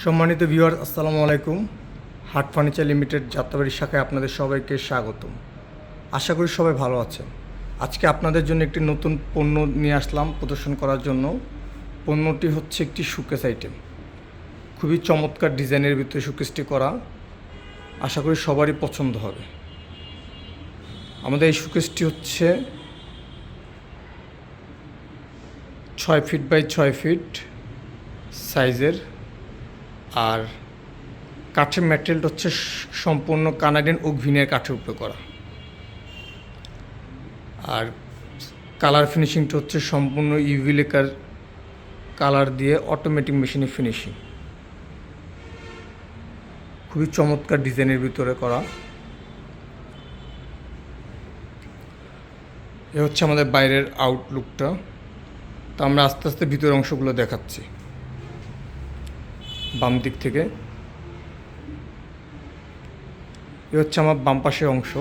সম্মানিত ভিউয়ার, আসসালামু আলাইকুম। হাট ফার্নিচার লিমিটেড যাত্রাবাড়ি শাখায় আপনাদের সবাইকে স্বাগতম। আশা করি সবাই ভালো আছেন। আজকে আপনাদের জন্য একটি নতুন পণ্য নিয়ে আসলাম প্রদর্শন করার জন্য। পণ্যটি হচ্ছে একটি শোকেস আইটেম, খুবই চমৎকার ডিজাইনের ভিতরে শোকেসটি করা। আশা করি সবারই পছন্দ হবে। আমাদের এই শোকেসটি হচ্ছে 6 ফিট বাই 6 ফিট সাইজের, আর কাঠের ম্যাটেরিয়ালটা হচ্ছে সম্পূর্ণ কানাডিয়ান ওক ভিনের কাঠের উপরে করা, আর কালার ফিনিশিংটা হচ্ছে সম্পূর্ণ ইউভি লেকার কালার দিয়ে অটোমেটিক মেশিনে ফিনিশিং, খুবই চমৎকার ডিজাইনের ভিতরে করা। এ হচ্ছে আমাদের বাইরের আউটলুকটা। তো আমরা আস্তে আস্তে ভিতরের অংশগুলো দেখাচ্ছি। বাম দিক থেকে এ হচ্ছে আমার বাম পাশের অংশ।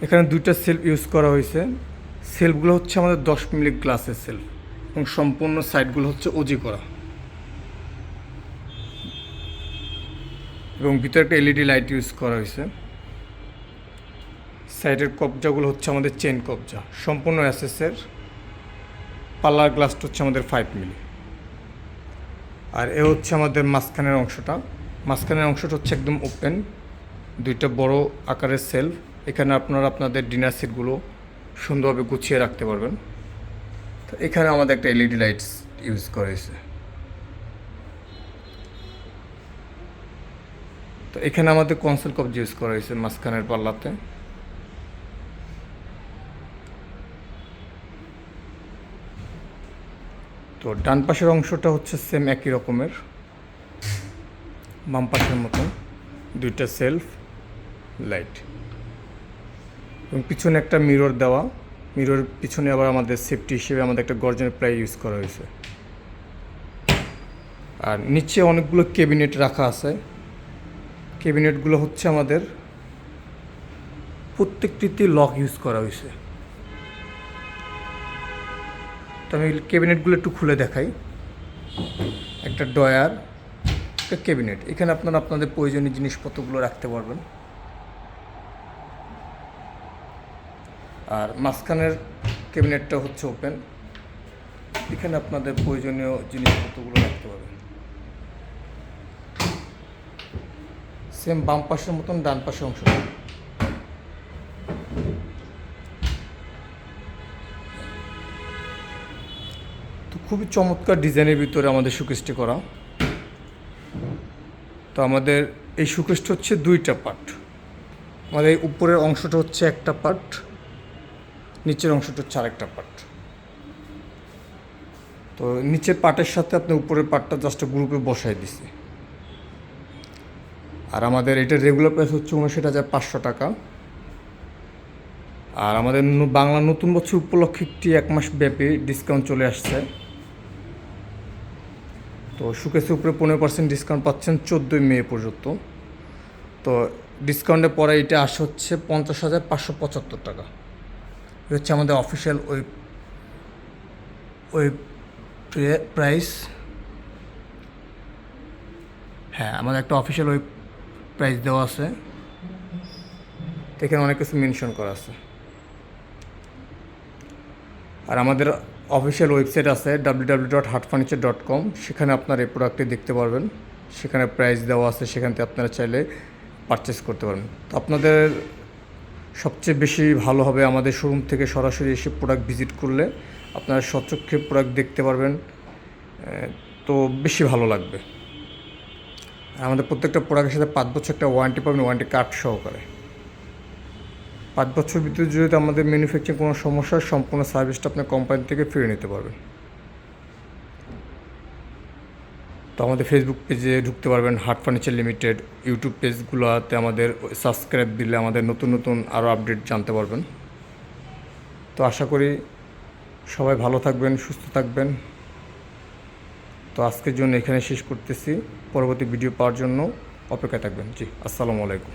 এখানে দুইটা সেলফ ইউজ করা হয়েছে। সেলফগুলো হচ্ছে আমাদের 10 মিলি গ্লাসের সেলফ, এবং সম্পূর্ণ সাইডগুলো হচ্ছে ওজি করা, এবং ভিতরে একটা এলইডি লাইট ইউজ করা হয়েছে। সাইডের কবজাগুলো হচ্ছে আমাদের চেন কবজা, সম্পূর্ণ এসএসের। পাল্লার গ্লাসটা হচ্ছে আমাদের 5 মিলি। আর এ হচ্ছে আমাদের মাঝখানের অংশটা। মাঝখানের অংশটা হচ্ছে একদম ওপেন, দুইটা বড় আকারের সেলফ। এখানে আপনারা আপনাদের ডিনার সেটগুলো সুন্দরভাবে গুছিয়ে রাখতে পারবেন। তো এখানে আমাদের একটা এলইডি লাইটস ইউজ করা হয়েছে। তো এখানে আমাদের কনসোল কবজা ইউজ করা হয়েছে মাঝখানের পাল্লাতে। তো ডান পাশের অংশটা হচ্ছে সেম একই রকমের, বাম পাশের মতন, দুইটা সেলফ লাইট, এবং পিছনে একটা মিরর দেওয়া। মিররের পিছনে আবার আমাদের সেফটি হিসেবে আমাদের একটা গর্জনের প্লাই ইউজ করা হয়েছে। আর নিচে অনেকগুলো ক্যাবিনেট রাখা আছে। ক্যাবিনেটগুলো হচ্ছে আমাদের প্রত্যেকটিতে লক ইউজ করা হয়েছে। তো আমি ক্যাবিনেটগুলো একটু খুলে দেখাই। একটা ডয়ার, একটা ক্যাবিনেট। এখানে আপনারা আপনাদের প্রয়োজনীয় জিনিসপত্রগুলো রাখতে পারবেন। আর মাঝখানের ক্যাবিনেটটা হচ্ছে ওপেন, এখানে আপনাদের প্রয়োজনীয় জিনিসপত্রগুলো রাখতে পারবেন। সেম বাম পাশের মতন ডান পাশের অংশ। তো খুবই চমৎকার ডিজাইনের ভিতরে আমাদের শোকেসটি করা। তো আমাদের এই শোকেসটা হচ্ছে দুইটা পার্ট। আমাদের এই উপরের অংশটা হচ্ছে একটা পার্ট, নিচের অংশটা হচ্ছে আরেকটা পার্ট। তো নিচের পার্টের সাথে আপনি উপরের পার্টটা জাস্ট গ্রুপে বসাই দিছি। আর আমাদের এটা রেগুলার প্রাইস হচ্ছে 59,500 টাকা। আর আমাদের বাংলা নতুন বছর উপলক্ষে একটি 1 মাস ব্যাপী ডিসকাউন্ট চলে আসছে। তো শোকেসের উপরে 15% ডিসকাউন্ট পাচ্ছেন 14 মে পর্যন্ত। তো ডিসকাউন্টের পরে এটা আসে হচ্ছে 50,575 টাকা। এটা হচ্ছে আমাদের অফিসিয়াল ওয়েব প্রাইস। হ্যাঁ, আমাদের একটা অফিসিয়াল ওয়েব প্রাইস দেওয়া আছে, এখানে অনেক কিছু মেনশন করা আছে। আর আমাদের অফিসিয়াল ওয়েবসাইট আছে www.hatfurniture.com, সেখানে আপনারা এই প্রোডাক্টটি দেখতে পারবেন। সেখানে প্রাইস দেওয়া আছে, সেখান থেকে আপনারা চাইলে পারচেস করতে পারবেন। তো আপনাদের সবচেয়ে বেশি ভালো হবে আমাদের শোরুম থেকে সরাসরি এসে প্রোডাক্ট ভিজিট করলে আপনারা সচক্ষে প্রোডাক্ট দেখতে পারবেন, তো বেশি ভালো লাগবে। আর আমাদের প্রত্যেকটা প্রোডাক্টের সাথে 5 বছর একটা ওয়ারেন্টি পাবেন, ওয়ারেন্টি কার্ড সহকারে। 5 বছর ভিতরে যদি আমাদের ম্যানুফ্যাকচারিং কোনো সমস্যা, সম্পূর্ণ সার্ভিসটা আপনি কোম্পানি থেকে ফিরে নিতে পারবেন। তো আমাদের ফেসবুক পেজে ঢুকতে পারবেন, হাট ফার্নিচার লিমিটেড। ইউটিউব পেজগুলোতে আমাদের সাবস্ক্রাইব দিলে আমাদের নতুন নতুন আরও আপডেট জানতে পারবেন। তো আশা করি সবাই ভালো থাকবেন, সুস্থ থাকবেন। তো আজকের জন্য এখানে শেষ করতেছি। পরবর্তী ভিডিও পাওয়ার জন্য অপেক্ষায় থাকবেন। জি, আসসালামু আলাইকুম।